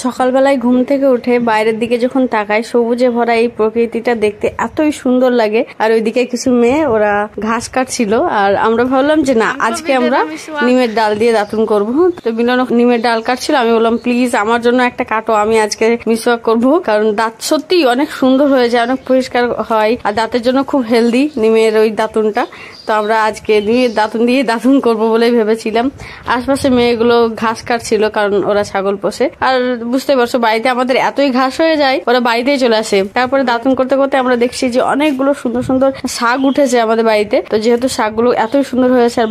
সকালবেলায় ঘুম থেকে উঠে বাইরের দিকে যখন তাকাই, সবুজে ভরা এই প্রকৃতিটা দেখতে এতই সুন্দর লাগে। আর ওইদিকে কিছু মেয়ে ওরা ঘাস কাটছিল, আর আমরা ভাবলাম যে না, আজকে আমরা নিমের ডাল দিয়ে দাতুন করবো। তো বিনন নিমের ডাল কাটছিল, আমি বললাম প্লিজ আমার জন্য একটা কাটো, আমি আজকে মিসওয়াক করবো, কারণ দাঁত সত্যি অনেক সুন্দর হয়ে যায়, অনেক পরিষ্কার হয়, আর দাঁতের জন্য খুব হেলদি নিমের ওই দাতুনটা। তো আমরা আজকে নিমের দাতুন দিয়ে দাতুন করবো বলেই ভেবেছিলাম। আশপাশে মেয়েগুলো ঘাস কাটছিল, কারণ ওরা ছাগল পোষে। আর বুঝতে পারছো, বাড়িতে আমাদের এতই ঘাস হয়ে যায়, ওরা বাড়িতেই চলে আসে। তারপরে দাতুন করতে করতে আমরা দেখছি যে অনেকগুলো সুন্দর সুন্দর শাক উঠেছে আমাদের বাড়িতে। তো যেহেতু শাকগুলো এতই সুন্দর হয়েছে, আর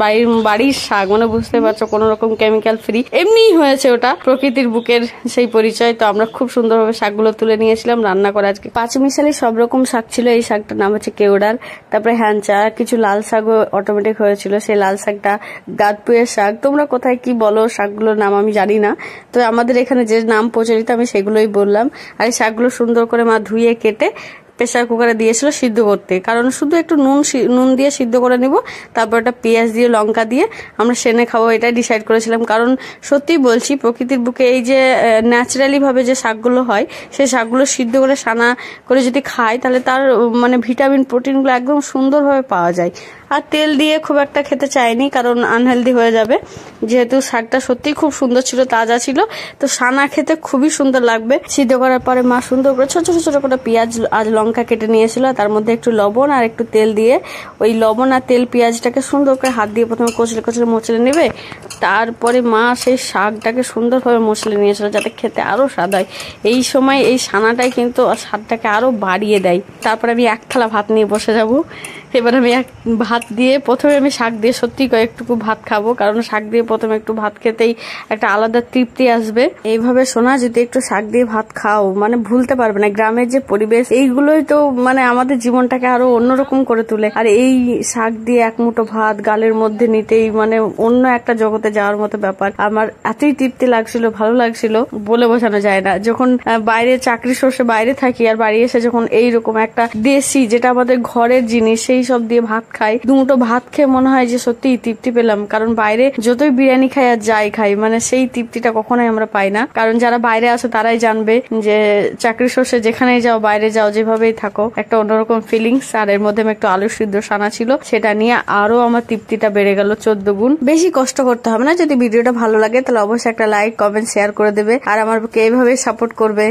বাড়ির শাক মানে বুঝতে পারছো কোনো রকম কেমিক্যাল ফ্রি, এমনিই হয়েছে, ওটা প্রকৃতির বুকের সেই পরিচয়। তো আমরা খুব সুন্দরভাবে শাকগুলো তুলে নিয়েছিলাম রান্না করে। আজকে পাঁচমিশালি সব রকম শাক ছিল। এই শাকটার নাম হচ্ছে কেওড়ার, তারপরে হ্যাঞ্চা, কিছু লাল শাকও অটোমেটিক হয়েছিল। সেই লাল শাকটা গাদপুয়ের শাক, তোমরা কোথায় কি বলো শাকগুলোর নাম আমি জানি না। তো আমাদের এখানে যে নাম প্রচলিত আমি সেগুলোই বললাম। আর এই শাকগুলো সুন্দর করে মা ধুয়ে কেটে প্রেসার কুকারে দিয়েছিল সিদ্ধ করতে, কারণ শুধু একটু নুন দিয়ে সিদ্ধ করে নিব, তারপর একটা পেঁয়াজ দিয়ে লঙ্কা দিয়ে আমরা সেনে খাবো, এটাই ডিসাইড করেছিলাম। কারণ সত্যি বলছি, প্রকৃতির বুকে এই যে ন্যাচারালি ভাবে যে শাকগুলো হয়, সেই শাকগুলো সিদ্ধ করে সানা করে যদি খাই, তাহলে তার মানে ভিটামিন প্রোটিনগুলো একদম সুন্দরভাবে পাওয়া যায়। আর তেল দিয়ে খুব একটা খেতে চাইনি, কারণ আনহেলদি হয়ে যাবে। যেহেতু শাকটা সত্যি খুব সুন্দর ছিল, তাজা ছিল, তো সানা খেতে খুবই সুন্দর লাগবে। সিদ্ধ করার পরে মা সুন্দর করে ছোট ছোট করে পেঁয়াজ আর লঙ্কা কেটে নিয়েছিল, তার মধ্যে একটু লবণ আর একটু তেল দিয়ে ওই লবণ আর তেল পেঁয়াজটাকে সুন্দর করে হাত দিয়ে প্রথমে কচলে কচলে মচলে নেবে। তারপরে মা সেই শাকটাকে সুন্দরভাবে মচলে নিয়েছিল, যাতে খেতে আরো স্বাদ হয়। এই সময় এই সানাটাই কিন্তু স্বাদটাকে আরো বাড়িয়ে দেয়। তারপরে আমি এক থালা ভাত নিয়ে বসে যাব। এবার আমি ভাত দিয়ে প্রথমে আমি শাক দিয়ে সত্যি কয়েকটুকু ভাত খাবো, কারণ শাক দিয়ে প্রথমে একটু ভাত খেতেই একটা আলাদা তৃপ্তি আসবে। এইভাবে শোনা, যদি একটু শাক দিয়ে ভাত খাও মানে ভুলতে পারবে না। গ্রামের যে পরিবেশ, এইগুলোই তো মানে আমাদের জীবনটাকে আরো অন্যরকম করে তোলে। আর এই শাক দিয়ে এক মুঠো ভাত গালের মধ্যে নিতেই মানে অন্য একটা জগতে যাওয়ার মতো ব্যাপার। আমার এতই তৃপ্তি লাগছিল, ভালো লাগছিল, বলে বোঝানো যায় না। যখন বাইরে চাকরি সর্ষে বাইরে থাকি, আর বাড়ি এসে যখন এইরকম একটা দেশি, যেটা আমাদের ঘরের জিনিস, সেই সব দিয়ে ভাত খাই, দুমুটো ভাত খেয়ে মনে হয় যে সত্যি তৃপ্তি পেলাম। কারণ বাইরে যতই বিরিয়ানি খাই আর যাই খাই, মানে সেই তৃপ্তিটা কখনোই আমরা পাই না। কারণ যারা বাইরে আছে তারাই জানবে যে চাকরি সর্ষে যেখানেই যাও, বাইরে যাও, যেভাবেই থাকো, একটা অন্যরকম ফিলিংস। আর এর মধ্যে একটু আলু সিদ্ধ সানা ছিল, সেটা নিয়ে আরো আমার তৃপ্তিটা বেড়ে গেল 14 গুণ। বেশি কষ্ট করতে হবে না। যদি ভিডিওটা ভালো লাগে তাহলে অবশ্যই একটা লাইক, কমেন্ট, শেয়ার করে দেবে, আর আমাকে এইভাবে সাপোর্ট করবে।